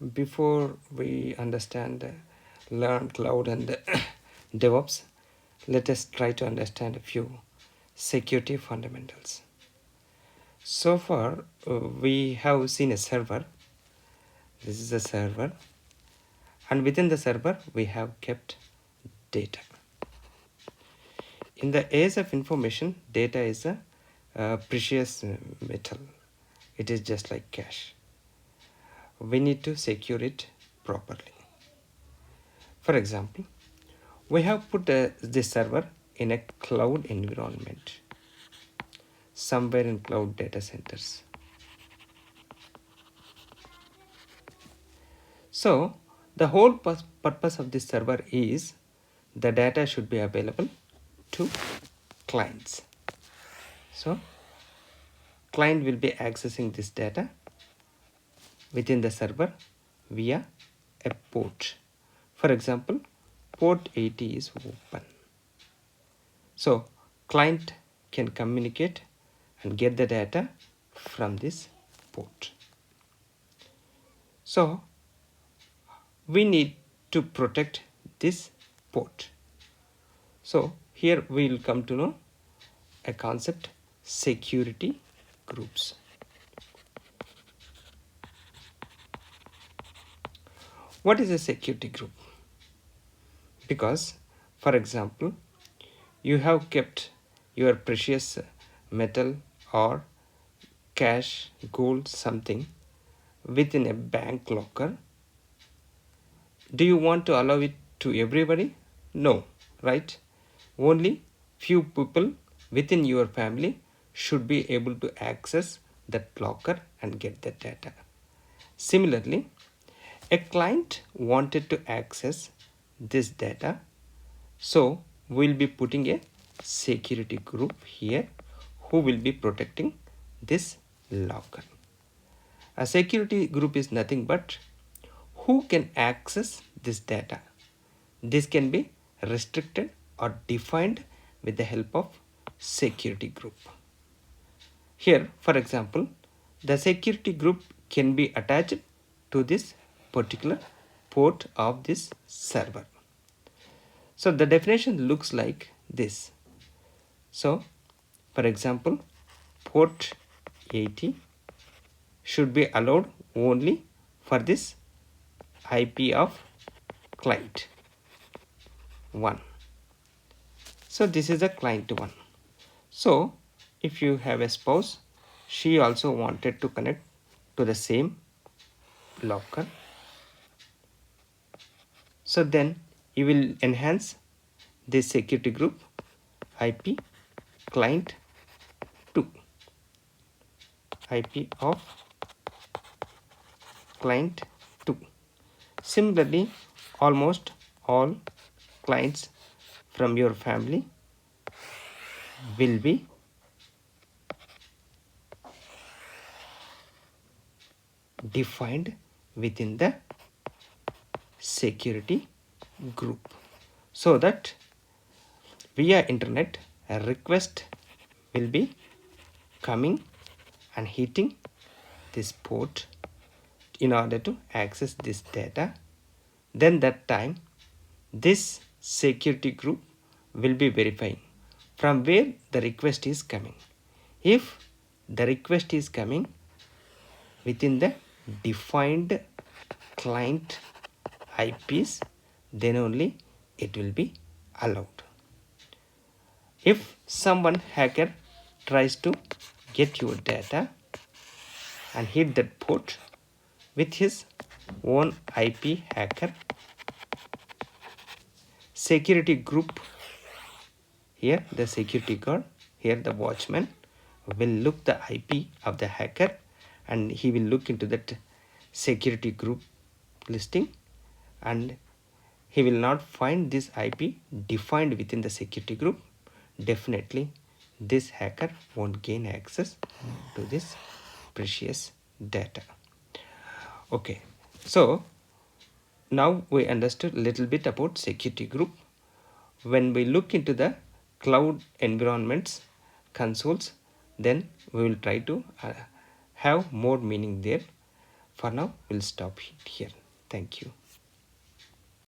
Before we learn cloud and DevOps, let us try to understand a few security fundamentals. So far, we have seen a server. This is a server, and within the server, we have kept data. In the age of information, data is a precious metal. It is just like cash. We need to secure it properly. For example, we have put this server in a cloud environment, somewhere in cloud data centers. So the whole purpose of this server is the data should be available to clients. So client will be accessing this data within the server via a port. For example, port 80 is open. So client can communicate and get the data from this port. So we need to protect this port. So here we will come to know a concept, security groups. What is a security group? Because, for example, you have kept your precious metal or cash, gold, something within a bank locker. Do you want to allow it to everybody? No, right? Only few people within your family should be able to access that locker and get that data. Similarly, a client wanted to access this data, so we'll be putting a security group here who will be protecting this locker. A security group is nothing but who can access this data. This can be restricted or defined with the help of security group. Here, for example, the security group can be attached to this particular port of this server. So the definition looks like this. So, for example, port 80 should be allowed only for this IP of client 1. So this is a client 1. So if you have a spouse, she also wanted to connect to the same locker. So then you will enhance this security group IP client 2, IP of client 2. Similarly, almost all clients from your family will be defined within the security group, so that via internet a request will be coming and hitting this port in order to access this data. Then that time this security group will be verifying from where the request is coming. If the request is coming within the defined client IPs, then only it will be allowed. If someone hacker tries to get your data and hit that port with his own IP hacker, security group, here the security guard, here the watchman will look the IP of the hacker and he will look into that security group listing, and he will not find this IP defined within the security group. Definitely this hacker won't gain access to this precious data. Okay, so now we understood a little bit about security group. When we look into the cloud environments consoles, then we will try to have more meaning there. For now, we'll stop here. Thank you.